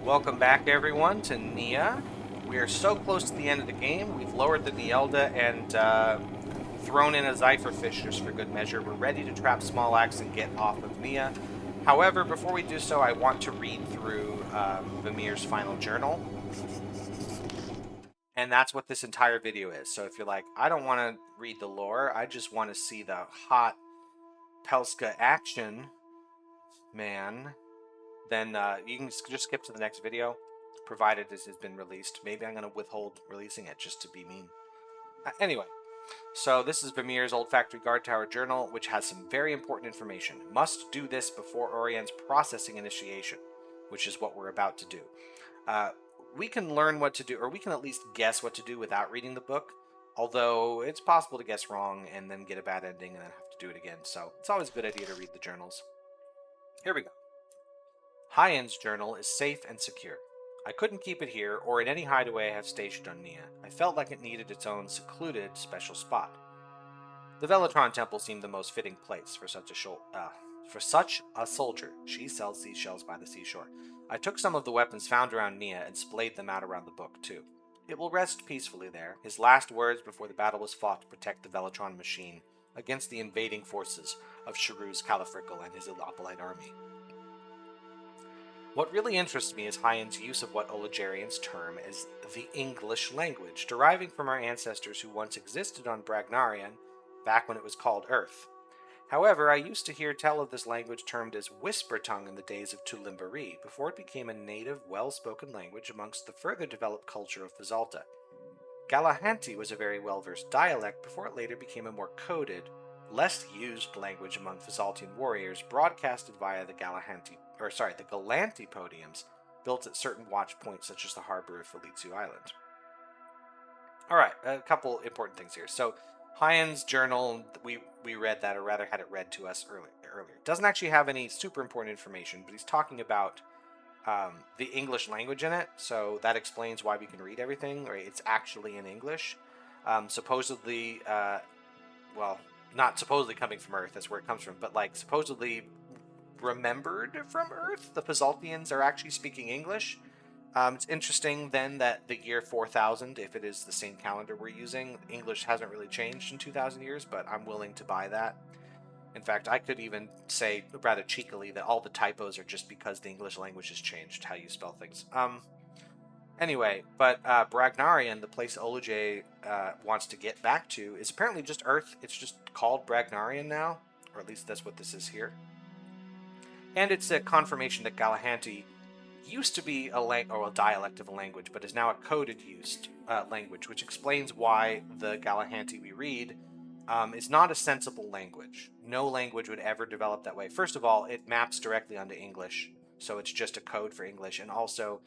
Welcome back, everyone, to Neyyah. We are so close to the end of the game. We've lowered the Neyyah and thrown in a Zypherfish just for good measure. We're ready to trap Small Axe and get off of Neyyah. However, before we do so, I want to read through Vamir's final journal. And that's what this entire video is. So if you're like, I don't want to read the lore, I just want to see the hot Pelska action, man, then you can just skip to the next video, provided this has been released. Maybe I'm going to withhold releasing it just to be mean. Anyway, so this is Vamir's Old Factory Guard Tower Journal, which has some very important information. Must do this before Orien's processing initiation, which is what we're about to do. We can learn what to do, or we can at least guess what to do without reading the book, although it's possible to guess wrong and then get a bad ending and then have to do it again, so it's always a good idea to read the journals. Here we go. Hyen's journal is safe and secure. I couldn't keep it here or in any hideaway I have stationed on Neyyah. I felt like it needed its own secluded, special spot. The Velatron Temple seemed the most fitting place for such a soldier. She sells seashells by the seashore. I took some of the weapons found around Neyyah and splayed them out around the book, too. It will rest peacefully there, his last words before the battle was fought to protect the Velatron machine against the invading forces of Sharuz Califrickle and his Elopolite army. What really interests me is Hyen's use of what Ologerians term as the English language, deriving from our ancestors who once existed on Bragnarian, back when it was called Earth. However, I used to hear tell of this language termed as Whisper Tongue in the days of Tulimbari, before it became a native, well-spoken language amongst the further developed culture of Fazalta. Galahanti was a very well-versed dialect before it later became a more coded, less used language among Fazaltian warriors, broadcasted via the Galanti podiums built at certain watch points such as the harbor of Felizu Island. Alright, a couple important things here. So, Hyen's journal, we read that, or rather had it read to us earlier. It doesn't actually have any super important information, but he's talking about the English language in it, so that explains why we can read everything, right? It's actually in English. Supposedly, well, not supposedly coming from Earth, that's where it comes from, but like supposedly remembered from Earth, the Fazaltians are actually speaking English. It's interesting then that the year 4000, if it is the same calendar we're using, English hasn't really changed in 2000 years, but I'm willing to buy that. In fact, I could even say rather cheekily that all the typos are just because the English language has changed how you spell things. Anyway, but Bragnarian, the place Olajay wants to get back to, is apparently just Earth. It's just called Bragnarian now, or at least that's what this is here. And it's a confirmation that Galahanti used to be a dialect of a language, but is now a coded used language, which explains why the Galahanti we read is not a sensible language. No language would ever develop that way. First of all, it maps directly onto English, so it's just a code for English. And also,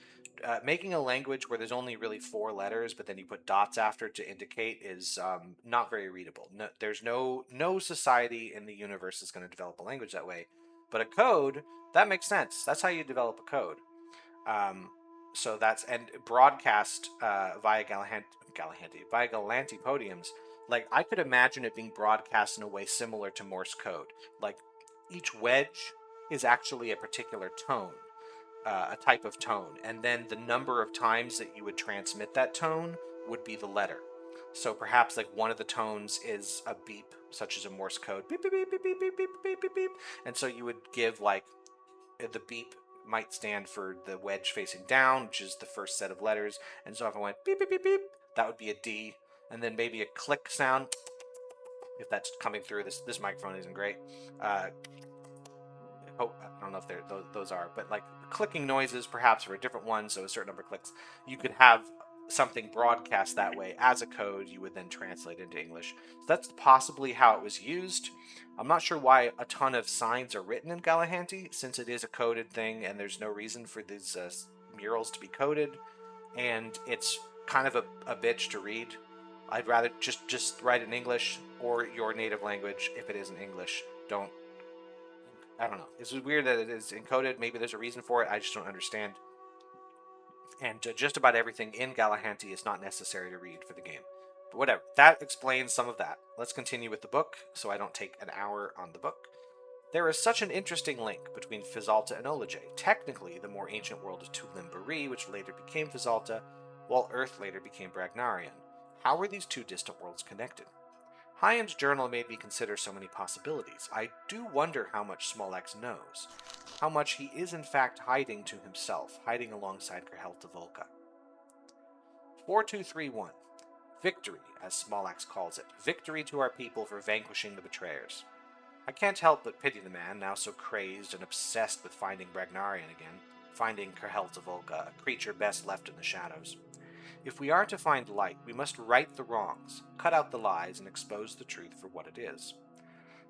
making a language where there's only really 4 letters, but then you put dots after to indicate is not very readable. No, there's no society in the universe is going to develop a language that way. But a code, that makes sense. That's how you develop a code. So that's, and broadcast via Galanti podiums. Like, I could imagine it being broadcast in a way similar to Morse code. Like, each wedge is actually a particular tone, a type of tone, and then the number of times that you would transmit that tone would be the letter. So perhaps like one of the tones is a beep, such as a Morse code, beep beep beep beep beep beep beep beep beep beep, and so you would give like the beep might stand for the wedge facing down, which is the first set of letters. And so if I went beep, beep, beep, beep, that would be a D. And then maybe a click sound, if that's coming through. This microphone isn't great. I don't know if those are, but like clicking noises perhaps for a different one, so a certain number of clicks. You could have something broadcast that way as a code you would then translate into English. So that's possibly how it was used. I'm not sure why a ton of signs are written in Galahanti, since it is a coded thing and there's no reason for these murals to be coded, and it's kind of a bitch to read. I'd rather just write in English or your native language if it isn't English. I don't know. It's weird that it is encoded. Maybe there's a reason for it. I just don't understand. And just about everything in Galahanti is not necessary to read for the game. But whatever. That explains some of that. Let's continue with the book, so I don't take an hour on the book. There is such an interesting link between Fizalta and Olajay. Technically, the more ancient world is Tulimbari, which later became Fizalta, while Earth later became Bragnarian. How were these two distant worlds connected? Hyam's journal made me consider so many possibilities. I do wonder how much Smollex knows. How much he is in fact hiding to himself, hiding alongside Gerhelta Volka. 4231. Victory, as Smollex calls it. Victory to our people for vanquishing the betrayers. I can't help but pity the man, now so crazed and obsessed with finding Bragnarian again, finding Gerhelta Volka, a creature best left in the shadows. If we are to find light, we must right the wrongs, cut out the lies, and expose the truth for what it is.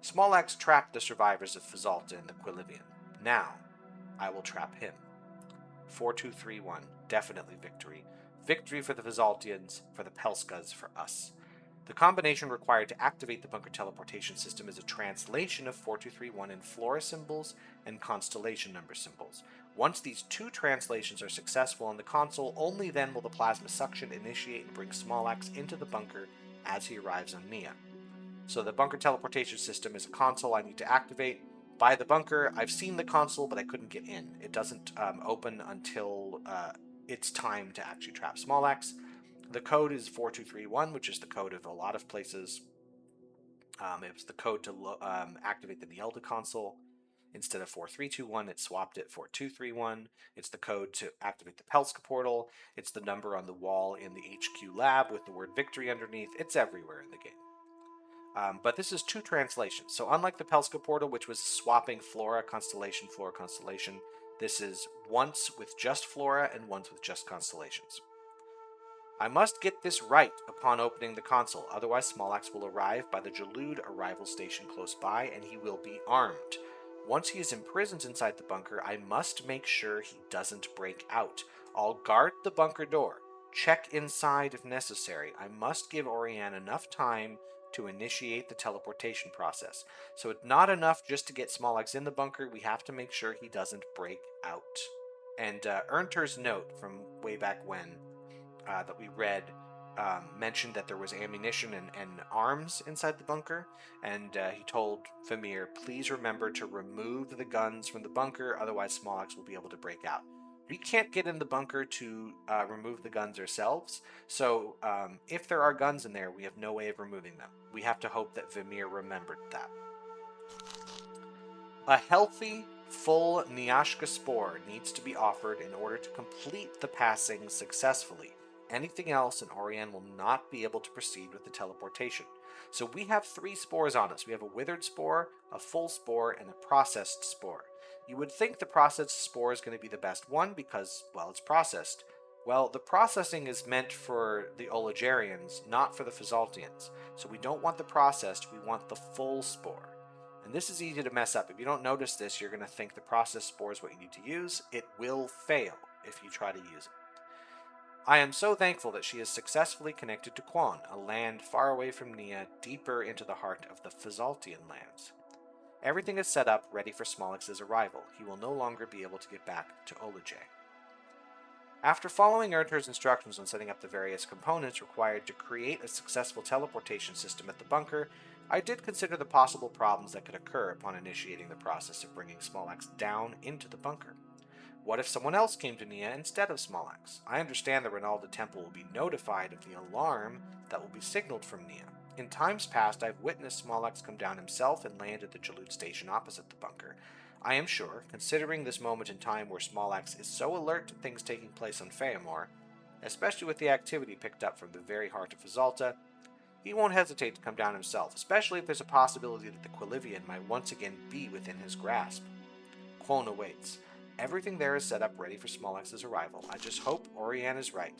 Smollex trapped the survivors of Fizalta and the Quilivian. Now, I will trap him. 4231. Definitely victory. Victory for the Fizaltians, for the Pelskas, for us. The combination required to activate the bunker teleportation system is a translation of 4231 in flora symbols and constellation number symbols. Once these two translations are successful on the console, only then will the plasma suction initiate and bring Smollex into the bunker as he arrives on Neyyah. So the bunker teleportation system is a console I need to activate. By the bunker, I've seen the console, but I couldn't get in. It doesn't open until it's time to actually trap Smollex. The code is 4231, which is the code of a lot of places. It was the code to activate the Neyyah console. Instead of 4321, it swapped it 4231. It's the code to activate the Pelska portal. It's the number on the wall in the HQ lab with the word victory underneath. It's everywhere in the game. But this is two translations. So unlike the Pelska portal, which was swapping flora, constellation, this is once with just flora and once with just constellations. I must get this right upon opening the console, otherwise Smollex will arrive by the Jalud arrival station close by, and he will be armed. Once he is imprisoned inside the bunker, I must make sure he doesn't break out. I'll guard the bunker door, check inside if necessary. I must give Orianne enough time to initiate the teleportation process. So it's not enough just to get Smollex in the bunker, we have to make sure he doesn't break out. And Ernter's note from way back when that we read mentioned that there was ammunition and arms inside the bunker, and he told Vamir, please remember to remove the guns from the bunker, otherwise Smollex will be able to break out. We can't get in the bunker to remove the guns ourselves, so if there are guns in there, we have no way of removing them. We have to hope that Vamir remembered that. A healthy, full Nyashka spore needs to be offered in order to complete the passing successfully. Anything else, and Orianne will not be able to proceed with the teleportation. So we have 3 spores on us. We have a withered spore, a full spore, and a processed spore. You would think the processed spore is going to be the best one because, well, it's processed. Well, the processing is meant for the Olajarians, not for the Fizaltians. So we don't want the processed, we want the full spore. And this is easy to mess up. If you don't notice this, you're going to think the processed spore is what you need to use. It will fail if you try to use it. I am so thankful that she is successfully connected to Quan, a land far away from Neyyah, deeper into the heart of the Fizaltian lands. Everything is set up, ready for Smollex's arrival. He will no longer be able to get back to Olajay. After following Ernter's instructions on setting up the various components required to create a successful teleportation system at the bunker, I did consider the possible problems that could occur upon initiating the process of bringing Smollex down into the bunker. What if someone else came to Neyyah instead of Smollex? I understand the Ronalda Temple will be notified of the alarm that will be signaled from Neyyah. In times past, I've witnessed Smollex come down himself and land at the Jalud station opposite the bunker. I am sure, considering this moment in time where Smollex is so alert to things taking place on Feamor, especially with the activity picked up from the very heart of Fizalta, he won't hesitate to come down himself, especially if there's a possibility that the Quilivian might once again be within his grasp. Quone awaits. Everything there is set up ready for Smollex's arrival. I just hope Orianne is right.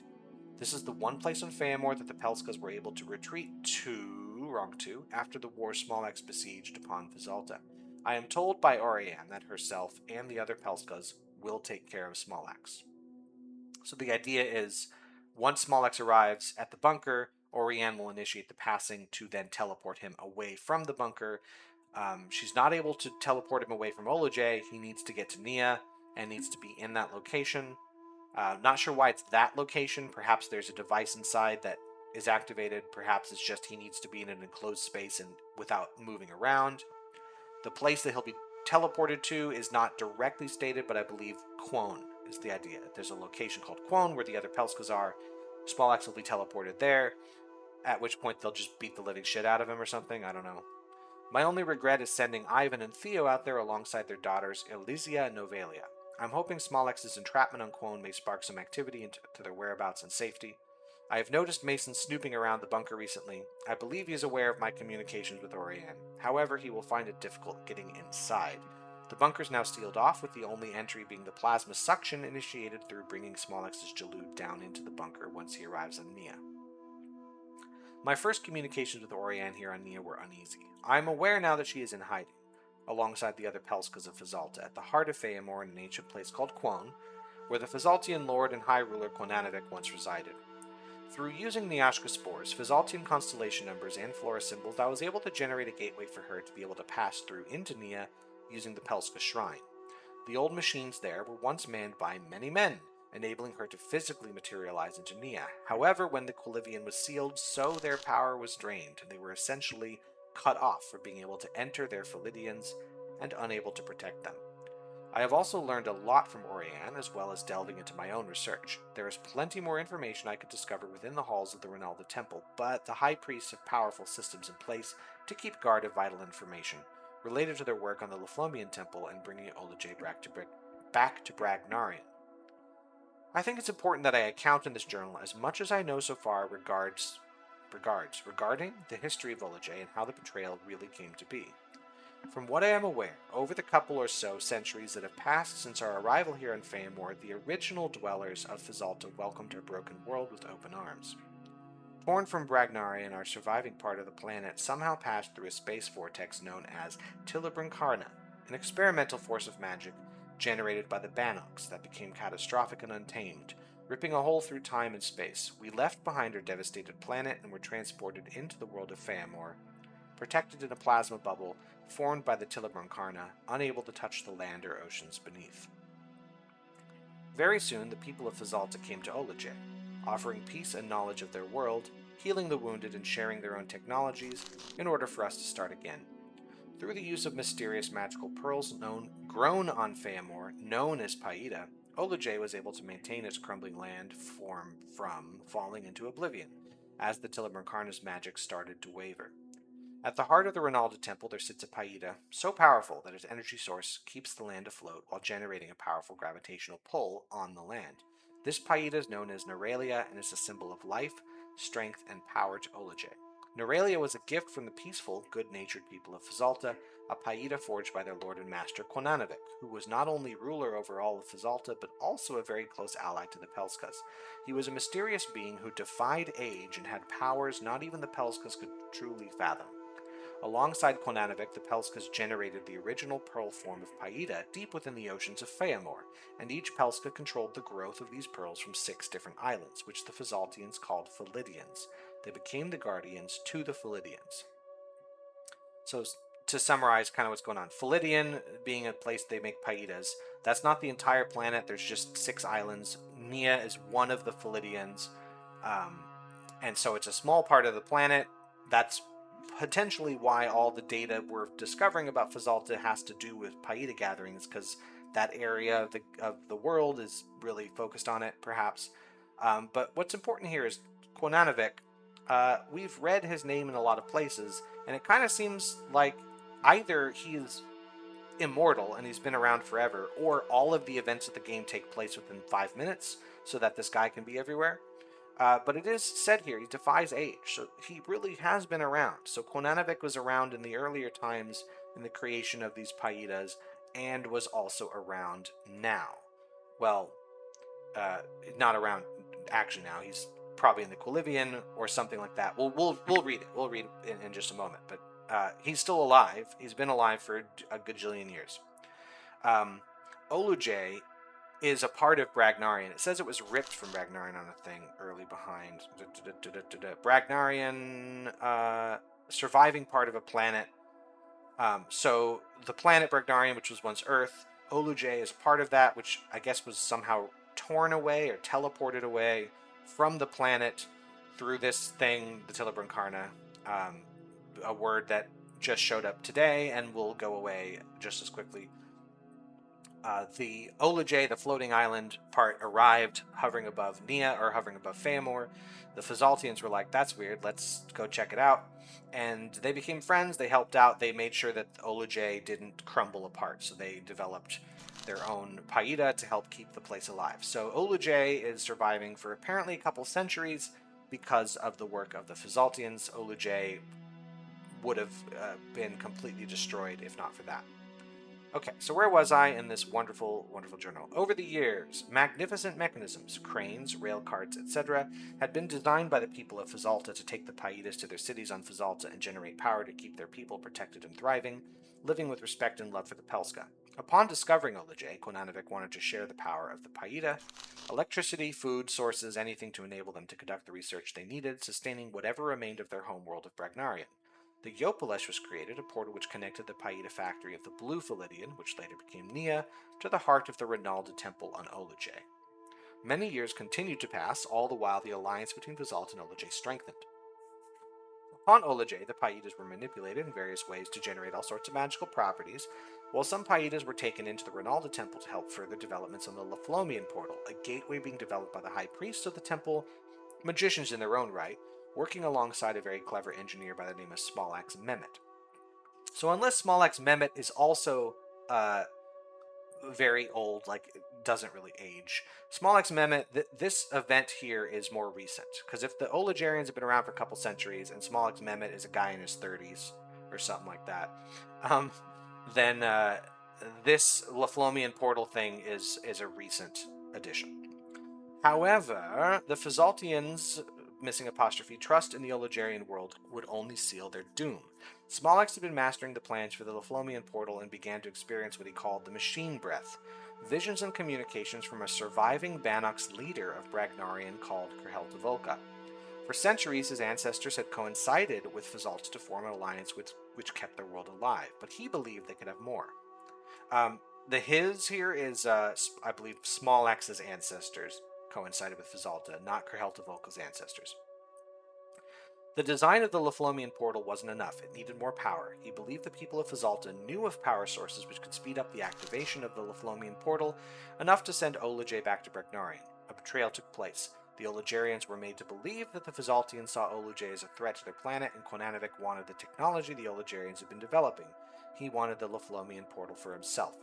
This is the one place on Feamor that the Pelskas were able to retreat to, after the war Smollex besieged upon Fizalta. I am told by Orianne that herself and the other Pelskas will take care of Smollex. So the idea is, once Smollex arrives at the bunker, Orianne will initiate the passing to then teleport him away from the bunker. She's not able to teleport him away from Olajay. He needs to get to Neyyah and needs to be in that location. Not sure why it's that location. Perhaps there's a device inside that is activated. Perhaps it's just he needs to be in an enclosed space and without moving around. The place that he'll be teleported to is not directly stated, but I believe Quone is the idea. There's a location called Quone where the other Pelskas are. Small X will be teleported there, at which point they'll just beat the living shit out of him or something. I don't know. My only regret is sending Ivan and Theo out there alongside their daughters Elysia and Novalia. I'm hoping Small X's entrapment on Quone may spark some activity into their whereabouts and safety. I have noticed Mason snooping around the bunker recently. I believe he is aware of my communications with Oriane. However, he will find it difficult getting inside. The bunker is now sealed off, with the only entry being the plasma suction initiated through bringing Small X's Jalud down into the bunker once he arrives on Neyyah. My first communications with Oriane here on Neyyah were uneasy. I am aware now that she is in hiding, alongside the other Pelskas of Fazalta, at the heart of Feamor in an ancient place called Quone, where the Fazaltian lord and high ruler Quonanavik once resided. Through using Nyashka spores, Fazaltian constellation numbers, and flora symbols, I was able to generate a gateway for her to be able to pass through into Neyyah using the Pelska Shrine. The old machines there were once manned by many men, enabling her to physically materialize into Neyyah. However, when the Quilivian was sealed, so their power was drained, and they were essentially cut off from being able to enter their Philidians and unable to protect them. I have also learned a lot from Oriane, as well as delving into my own research. There is plenty more information I could discover within the halls of the Ronalda Temple, but the High Priests have powerful systems in place to keep guard of vital information, related to their work on the Leflomian Temple and bringing Olajay back to Bragnarian. I think it's important that I account in this journal as much as I know so far regarding the history of Olajay and how the betrayal really came to be. From what I am aware, over the couple or so centuries that have passed since our arrival here in Feamor, the original dwellers of Fazalta welcomed our broken world with open arms. Torn from Bragnarian, our surviving part of the planet somehow passed through a space vortex known as Tilibrancarna, an experimental force of magic generated by the Banox that became catastrophic and untamed, ripping a hole through time and space. We left behind our devastated planet and were transported into the world of Feamor, protected in a plasma bubble formed by the Tilibrancarna, unable to touch the land or oceans beneath. Very soon, the people of Fazalta came to Olajay, offering peace and knowledge of their world, healing the wounded and sharing their own technologies in order for us to start again. Through the use of mysterious magical pearls grown on Feamor, known as Paida, Olajay was able to maintain its crumbling land form from falling into oblivion, as the Tilibrancarna's magic started to waver. At the heart of the Ronalda Temple there sits a Paida, so powerful that its energy source keeps the land afloat while generating a powerful gravitational pull on the land. This Paida is known as Neuralia and is a symbol of life, strength, and power to Olajay. Neuralia was a gift from the peaceful, good-natured people of Fazalta, a Paida forged by their lord and master Quonanavik, who was not only ruler over all of Fazalta, but also a very close ally to the Pelskas. He was a mysterious being who defied age and had powers not even the Pelskas could truly fathom. Alongside Quonanavik, the Pelskas generated the original pearl form of Paida deep within the oceans of Feamor, and each Pelska controlled the growth of these pearls from 6 different islands, which the Fazaltians called Philidians. They became the guardians to the Philidians. So, to summarize kind of what's going on, Philidian being a place they make Paidas, that's not the entire planet, there's just 6 islands. Neyyah is one of the Philidians, and so it's a small part of the planet. That's potentially why all the data we're discovering about Fazalta has to do with Paida gatherings, because that area of the world is really focused on it, perhaps. But what's important here is Quonanavik. We've read his name in a lot of places, and it kind of seems like either he's immortal and he's been around forever, or all of the events of the game take place within 5 minutes, so that this guy can be everywhere. But it is said here, he defies age, so he really has been around. So Quonanavik was around in the earlier times in the creation of these Paidas, and was also around now. Well, not around action now. He's probably in the Quilivian or something like that. We'll read it. We'll read it in just a moment. But he's still alive. He's been alive for a gajillion years. Olajay is a part of Bragnarian. It says it was ripped from Bragnarian on a thing early behind. Bragnarian, surviving part of a planet. So the planet Bragnarian, which was once Earth, Olajay is part of that, which I guess was somehow torn away or teleported away from the planet through this thing, the Tilibrancarna, a word that just showed up today and will go away just as quickly. The Olajay, the floating island part, arrived hovering above Neyyah, or hovering above Feamor. The Fazaltians were like, that's weird, let's go check it out. And they became friends, they helped out, they made sure that Olajay didn't crumble apart, so they developed their own Paida to help keep the place alive. So Olajay is surviving for apparently a couple centuries because of the work of the Fazaltians. Olajay would have been completely destroyed if not for that. Okay, so where was I in this wonderful, wonderful journal? Over the years, magnificent mechanisms, cranes, rail carts, etc., had been designed by the people of Fazalta to take the Paidas to their cities on Fazalta and generate power to keep their people protected and thriving, living with respect and love for the Pelska. Upon discovering Olajay, Konanovic wanted to share the power of the Paida, electricity, food, sources, anything to enable them to conduct the research they needed, sustaining whatever remained of their homeworld of Bragnarian. The Yopalesh was created, a portal which connected the Paida factory of the Blue Philidian, which later became Neyyah, to the heart of the Rinalda Temple on Olajay. Many years continued to pass, all the while the alliance between Vizalt and Olajay strengthened. Upon Olajay, the Paidas were manipulated in various ways to generate all sorts of magical properties, while some Paidas were taken into the Rinalda Temple to help further developments on the Laflomian portal, a gateway being developed by the high priests of the temple, magicians in their own right, working alongside a very clever engineer by the name of Smolax Mehmet. So unless Smolax Mehmet is also uh, very old, like it doesn't really age, Smolax Mehmet, this event here is more recent. Because if the Olajarians have been around for a couple centuries and Smolax Mehmet is a guy in his 30s or something like that, um, then this Laflomian portal thing is a recent addition. However, the Fazaltians, missing apostrophe, trust in the Olajarian world would only seal their doom. Smolax had been mastering the plans for the Laflomian portal and began to experience what he called the machine breath, visions and communications from a surviving Bannock's leader of Bragnarian called Kerhelta Volka. For centuries, his ancestors had coincided with Fazalt to form an alliance which kept their world alive, but he believed they could have more. Um, the his here is, I believe, Smolax's ancestors coincided with Fazalta, not Kerhelta Volka's ancestors. The design of the Laflomian portal wasn't enough. It needed more power. He believed the people of Fazalta knew of power sources which could speed up the activation of the Laflomian portal, enough to send Olajay back to Bragnarian. A betrayal took place. The Olajarians were made to believe that the Fazaltians saw Olajay as a threat to their planet, and Konanovic wanted the technology the Olajarians had been developing. He wanted the Laflomian portal for himself.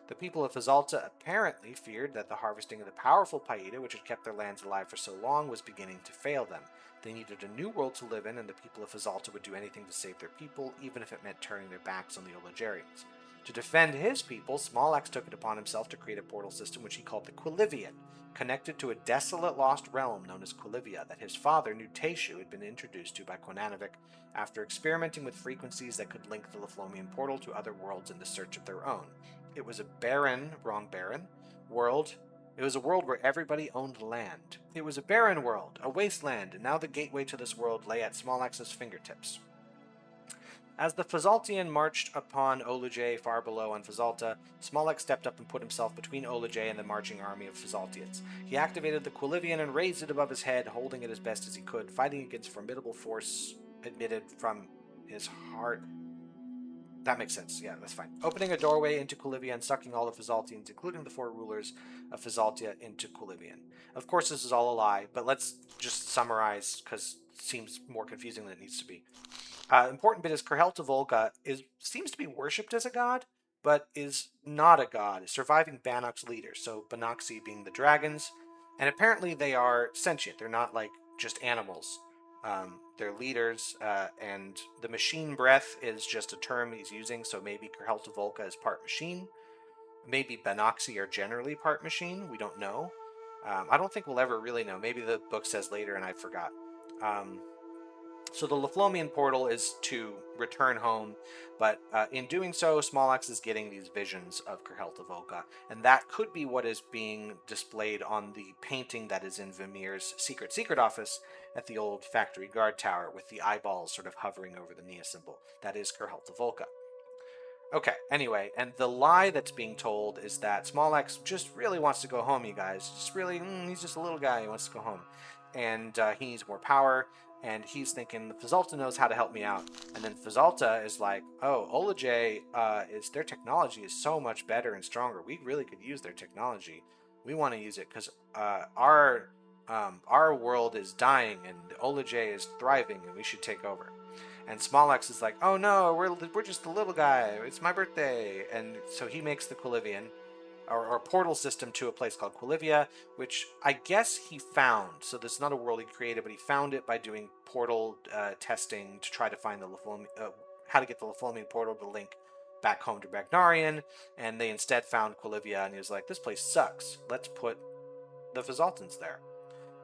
The people of Fazalta apparently feared that the harvesting of the powerful Paida, which had kept their lands alive for so long, was beginning to fail them. They needed a new world to live in, and the people of Fazalta would do anything to save their people, even if it meant turning their backs on the Olajarians. To defend his people, Smolax took it upon himself to create a portal system which he called the Quilivian, connected to a desolate lost realm known as Quilivia that his father, Nuteshu, had been introduced to by Konanovic after experimenting with frequencies that could link the Laflomian portal to other worlds in the search of their own. It was a barren, world. It was a world where everybody owned land. It was a barren world, a wasteland, and now the gateway to this world lay at Smolax's fingertips. As the Fazaltian marched upon Olajay far below on Fazalta, Smolax stepped up and put himself between Olajay and the marching army of Fazaltians. He activated the Quilivian and raised it above his head, holding it as best as he could, fighting against formidable force emitted from his heart. That makes sense. Yeah, that's fine. Opening a doorway into Quilivia and sucking all the Fazaltians, including the four rulers of Fazaltia, into Quilivian. Of course, this is all a lie, but let's just summarize because it seems more confusing than it needs to be. Important bit is Kerhelta Volga seems to be worshipped as a god, but is not a god, surviving Bannock's leader, so Bannoxi being the dragons, and apparently they are sentient. They're not like just animals. They're leaders, and the machine breath is just a term he's using, so maybe Kerhelta Volga is part machine. Maybe Bannoxi are generally part machine. We don't know. I don't think we'll ever really know. Maybe the book says later and I forgot. So the Laflomian portal is to return home, but in doing so, Smolax is getting these visions of Kerhelta Volga, and that could be what is being displayed on the painting that is in Vamir's secret office at the old factory guard tower with the eyeballs sort of hovering over the Neyyah symbol. That is Kerhelta Volga. Okay, anyway, and the lie that's being told is that Smolax just really wants to go home, you guys. Just really, he's just a little guy, he wants to go home. And he needs more power. and he's thinking Fazalta knows how to help me out. And then Fazalta is like, oh, Olajay, their technology is so much better and stronger. We really could use their technology. We want to use it because our world is dying and Olajay is thriving, and we should take over. And Smolex is like, oh no, we're just the little guy. It's my birthday. And so he makes the Quilivian, or portal system, to a place called Quilivia, which I guess he found. So this is not a world he created, but he found it by doing portal testing to try to find how to get the Leflomian portal to link back home to Bagnarian. And they instead found Quilivia, and he was like, this place sucks. Let's put the Fazaltans there.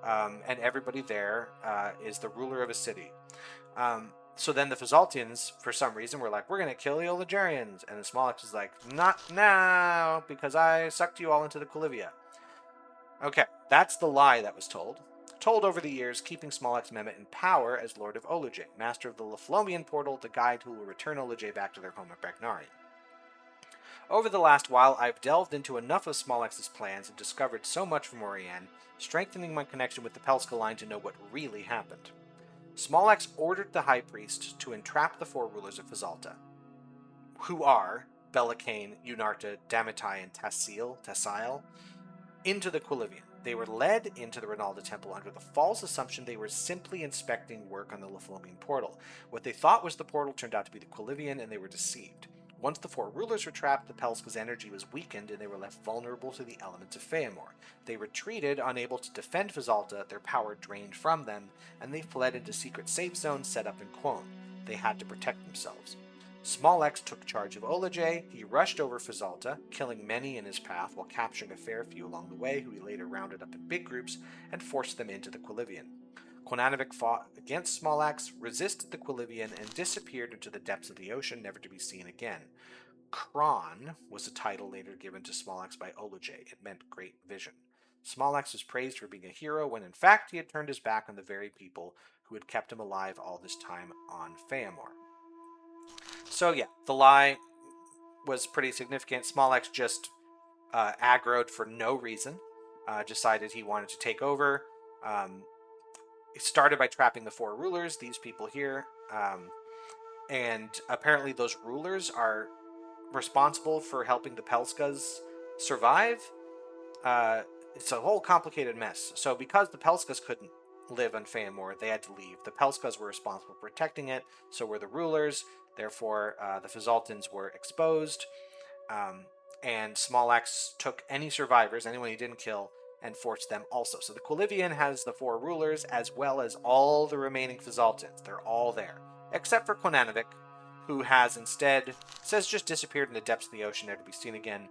And everybody there is the ruler of a city. So then the Fazaltians, for some reason, were like, we're going to kill the Oligarians. And the Smolex is like, not now, because I sucked you all into the Quilivia. Okay, that's the lie that was told. Told over the years, keeping Smolex Mehmet in power as Lord of Olajay, master of the Leflomian portal, the guide who will return Olajay back to their home at Bagnarian. Over the last while, I've delved into enough of Smolex's plans and discovered so much from Orianne, strengthening my connection with the Pelska line to know what really happened. Smolex ordered the High Priest to entrap the four rulers of Fazalta, who are Bellicane, Unarta, Damitai, and Tassil, into the Quilivian. They were led into the Ronalda Temple under the false assumption they were simply inspecting work on the Leflomian portal. What they thought was the portal turned out to be the Quilivian, and they were deceived. Once the four rulers were trapped, the Pelska's energy was weakened, and they were left vulnerable to the elements of Feamor. They retreated, unable to defend Fazalta, their power drained from them, and they fled into secret safe zones set up in Quone. They had to protect themselves. Smolex took charge of Olajay. He rushed over Fazalta, killing many in his path while capturing a fair few along the way, who he later rounded up in big groups and forced them into the Quilivian. Konanovic fought against Smolex, resisted the Quilivian, and disappeared into the depths of the ocean, never to be seen again. Kron was a title later given to Smolex by Olajay. It meant great vision. Smolex was praised for being a hero when in fact he had turned his back on the very people who had kept him alive all this time on Feamor. So yeah, the lie was pretty significant. Smolex just aggroed for no reason, decided he wanted to take over. It started by trapping the four rulers, these people here, and apparently those rulers are responsible for helping the Pelskas survive. It's a whole complicated mess. So because the Pelskas couldn't live on Feamor, they had to leave. The Pelskas were responsible for protecting it, so were the rulers. Therefore, the Fazaltans were exposed, and Smolex took any survivors, anyone he didn't kill, and forced them also. So the Quilivian has the four rulers as well as all the remaining Fazaltans. They're all there, except for Konanovic, who has instead says just disappeared in the depths of the ocean, never to be seen again.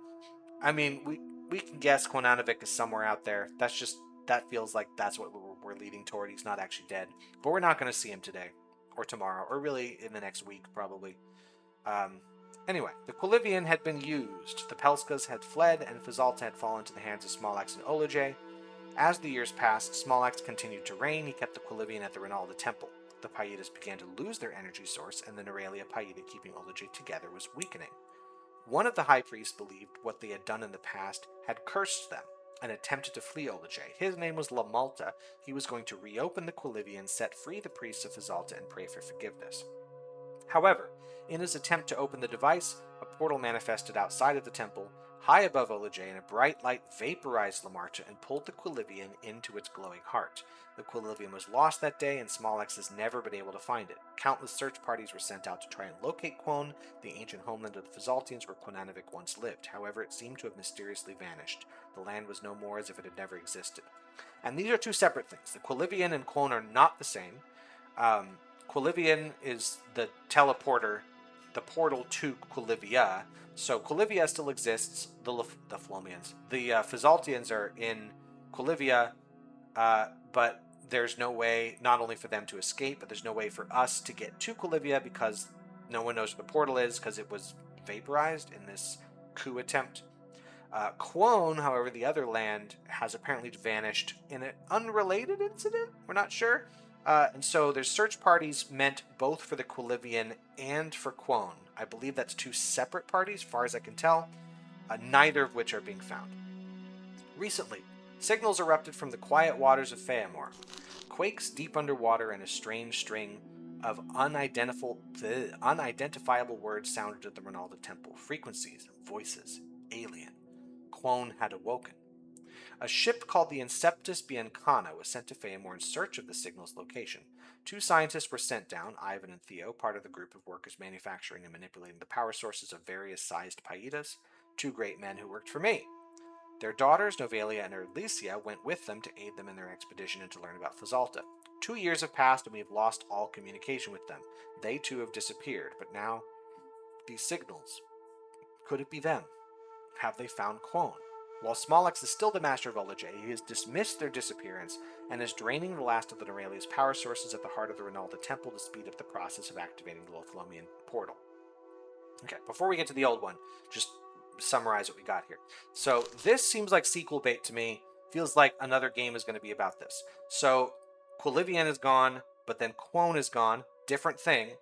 I mean, we can guess Konanovic is somewhere out there. That feels like that's what we're leading toward. He's not actually dead, but we're not going to see him today or tomorrow, or really in the next week, probably. Anyway, the Quilivian had been used. The Pelskas had fled, and Fazalta had fallen into the hands of Smolex and Olajay. As the years passed, Smolex continued to reign. He kept the Quilivian at the Ronalda Temple. The Paidas began to lose their energy source, and the Neuralia Paida keeping Olajay together was weakening. One of the high priests believed what they had done in the past had cursed them, and attempted to flee Olajay. His name was La Malta. He was going to reopen the Quilivian, set free the priests of Fazalta, and pray for forgiveness. However, in his attempt to open the device, a portal manifested outside of the temple, high above Olajay, and a bright light vaporized Lamarta and pulled the Quilivian into its glowing heart. The Quilivian was lost that day, and Smolex has never been able to find it. Countless search parties were sent out to try and locate Quone, the ancient homeland of the Fazaltians where Konanovic once lived. However, it seemed to have mysteriously vanished. The land was no more, as if it had never existed. And these are two separate things. The Quilivian and Quone are not the same. Quilivian is the teleporter, the portal to Quilivia. So Quilivia still exists. The Flomians, the Fazaltians are in Quilivia, but there's no way, not only for them to escape, but there's no way for us to get to Quilivia because no one knows where the portal is because it was vaporized in this coup attempt. Quone, however, the other land, has apparently vanished in an unrelated incident. We're not sure. And so there's search parties meant both for the Quilivian and for Quone. I believe that's two separate parties, as far as I can tell, neither of which are being found. Recently, signals erupted from the quiet waters of Feamor. quakes deep underwater, and a strange string of unidentifiable words sounded at the Ronaldo temple. Frequencies, voices, alien. Quone had awoken. A ship called the Inceptus Biancana was sent to Feamor in search of the signal's location. 2 scientists were sent down, Ivan and Theo, part of the group of workers manufacturing and manipulating the power sources of various sized Paidas, 2 great men who worked for me. Their daughters, Novalia and Erlysia, went with them to aid them in their expedition and to learn about Fazalta. 2 years have passed and we have lost all communication with them. They too have disappeared, but now, these signals. Could it be them? Have they found Quone? While Smollex is still the master of Olajay, he has dismissed their disappearance and is draining the last of the Norelia's power sources at the heart of the Ronaldo Temple to speed up the process of activating the Lothlomian portal. Okay, before we get to the old one, just summarize what we got here. So this seems like sequel bait to me. Feels like another game is going to be about this. So Quilivian is gone, but then Quone is gone. Different thing.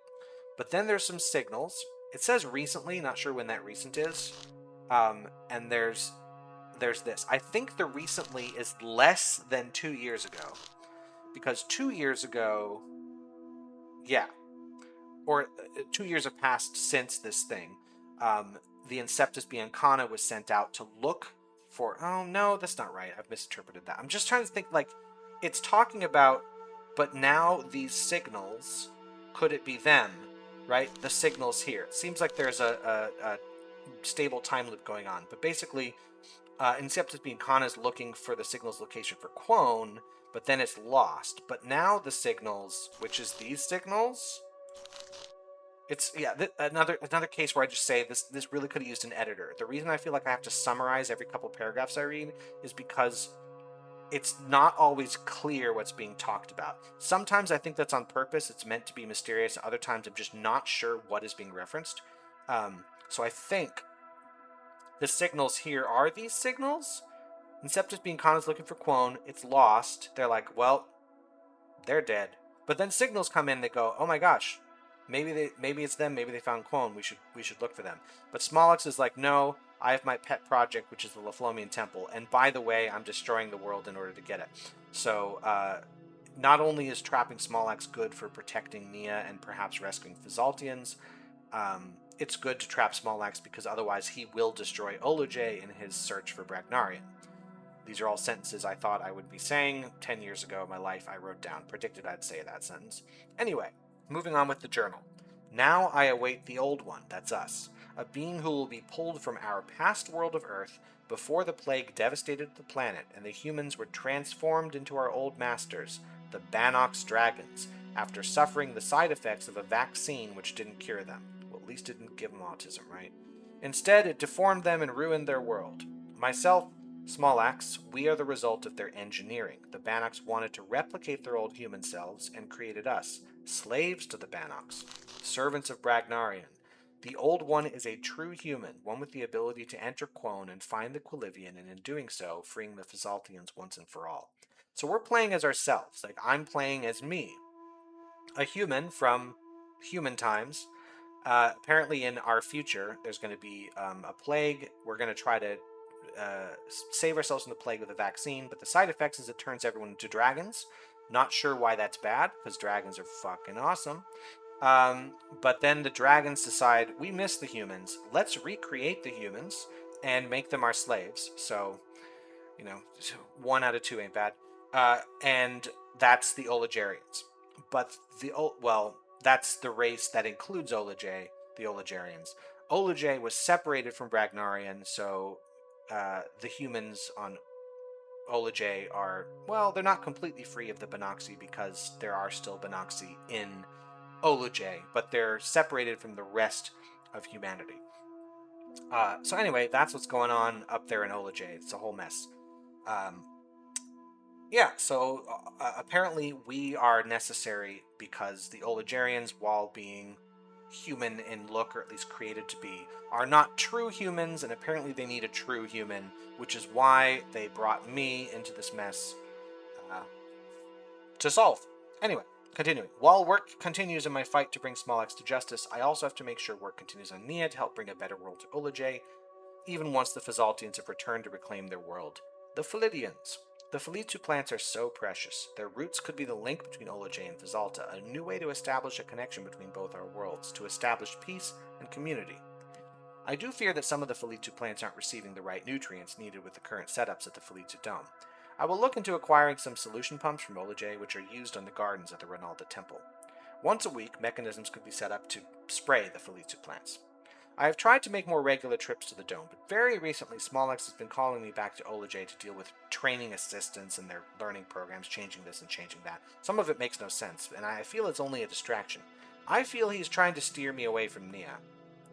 But then there's some signals. It says recently, not sure when that recent is. And there's this. I think the recently is less than 2 years ago. Because 2 years ago, yeah, or 2 years have passed since this thing. The Inceptus Biancana was sent out to look for... Oh, no, that's not right. I've misinterpreted that. I'm just trying to think, like, it's talking about, but now these signals, could it be them, right? The signals here. It seems like there's a stable time loop going on. But basically, Inceptus Biancana is looking for the signal's location for Quone, but then it's lost. But now the signals, which is these signals... It's, yeah, another case where I just say this really could have used an editor. The reason I feel like I have to summarize every couple paragraphs I read is because it's not always clear what's being talked about. Sometimes I think that's on purpose. It's meant to be mysterious. Other times I'm just not sure what is being referenced. So I think the signals here are these signals. Inceptus Biancana is looking for Quone. It's lost. They're like, well, they're dead. But then signals come in. They go, oh my gosh. Maybe it's them. Maybe they found Quone. We should look for them. But Smollex is like, no, I have my pet project, which is the Lothlomian Temple. And by the way, I'm destroying the world in order to get it. So not only is trapping Smollex good for protecting Neyyah and perhaps rescuing Fazaltians, it's good to trap Smollex because otherwise he will destroy Olajay in his search for Bragnarian. These are all sentences I thought I would be saying 10 years ago in my life. I wrote down, predicted I'd say that sentence. Anyway. Moving on with the journal. Now I await the old one, that's us, a being who will be pulled from our past world of Earth before the plague devastated the planet and the humans were transformed into our old masters, the Bannock's dragons, after suffering the side effects of a vaccine which didn't cure them. Well, at least it didn't give them autism, right? Instead, it deformed them and ruined their world. Myself, Smollex, we are the result of their engineering. The Bannocks wanted to replicate their old human selves and created us, slaves to the Bannocks, servants of Bragnarian. The old one is a true human, one with the ability to enter Quone and find the Quilivian, and in doing so, freeing the Fazaltians once and for all. So we're playing as ourselves. Like, I'm playing as me, a human from human times. Apparently in our future, there's going to be a plague. We're going to try to save ourselves from the plague with a vaccine, but the side effects is it turns everyone into dragons. Not sure why that's bad, because dragons are fucking awesome. But then the dragons decide, we miss the humans. Let's recreate the humans and make them our slaves. So, 1 out of 2 ain't bad. And that's the Olajarians. But that's the race that includes Olajay, the Olajarians. Olajay was separated from Bragnarian, so the humans on Olajay are, well, they're not completely free of the Banoxi because there are still Banoxi in Olajay, but they're separated from the rest of humanity. So anyway, that's what's going on up there in Olajay. It's a whole mess. So apparently we are necessary because the Olajarians, while being human in look, or at least created to be, are not true humans, and apparently they need a true human, which is why they brought me into this mess to solve. Anyway, continuing. While work continues in my fight to bring Smollex to justice, I also have to make sure work continues on Neyyah to help bring a better world to Olajay, even once the Fazaltians have returned to reclaim their world. The Philidians. The Felitu plants are so precious. Their roots could be the link between Olajay and Fazalta, a new way to establish a connection between both our worlds, to establish peace and community. I do fear that some of the Felitu plants aren't receiving the right nutrients needed with the current setups at the Felitu Dome. I will look into acquiring some solution pumps from Olajay, which are used on the gardens at the Ronalda Temple. Once a week, mechanisms could be set up to spray the Felitu plants. I have tried to make more regular trips to the dome, but very recently Smolex has been calling me back to Olajay to deal with training assistants and their learning programs, changing this and changing that. Some of it makes no sense, and I feel it's only a distraction. I feel he's trying to steer me away from Neyyah.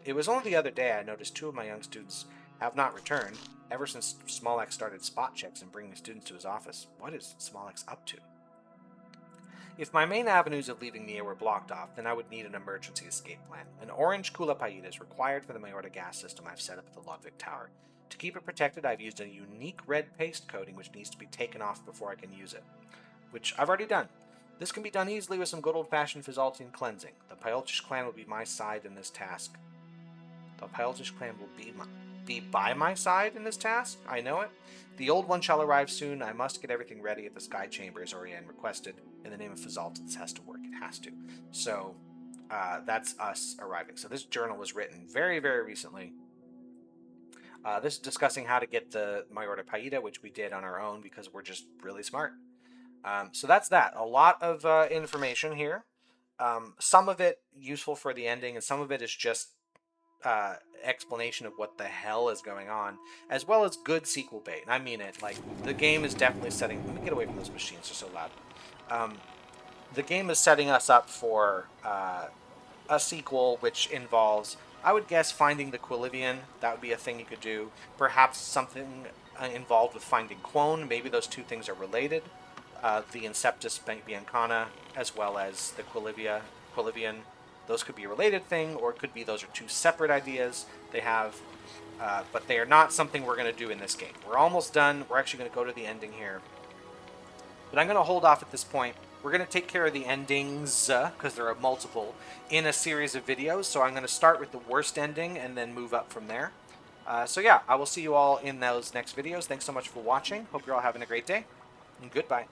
It was only the other day I noticed 2 of my young students have not returned ever since Smolex started spot checks and bringing students to his office. What is Smolex up to? If my main avenues of leaving Neyyah were blocked off, then I would need an emergency escape plan. An orange Kulapayita is required for the Mayorta gas system I've set up at the Ludwig Tower. To keep it protected, I've used a unique red paste coating which needs to be taken off before I can use it, which I've already done. This can be done easily with some good old-fashioned Fizaltian cleansing. The Pyoltish clan will be my side in this task. The Pyoltish clan will be by my side in this task? I know it. The old one shall arrive soon. I must get everything ready at the Sky Chamber as Oriane requested. In the name of Fazalta, this has to work. It has to. So, that's us arriving. So this journal was written very, very recently. This is discussing how to get the Mayorta Paida, which we did on our own because we're just really smart. So that's that. A lot of information here. Some of it useful for the ending, and some of it is just explanation of what the hell is going on, as well as good sequel bait. And I mean it. Like, the game is definitely setting... Let me get away from those machines. They're so loud. The game is setting us up for a sequel, which involves, I would guess, finding the Quilivian. That would be a thing you could do. Perhaps something involved with finding Quone. Maybe those two things are related. The Inceptus Biancana, as well as the Quilivian. Those could be a related thing, or it could be those are two separate ideas they have, but they are not something we're going to do in this game. We're almost done. We're actually going to go to the ending here. But I'm going to hold off at this point. We're going to take care of the endings, because there are multiple, in a series of videos. So I'm going to start with the worst ending and then move up from there. So yeah, I will see you all in those next videos. Thanks so much for watching. Hope you're all having a great day, and goodbye.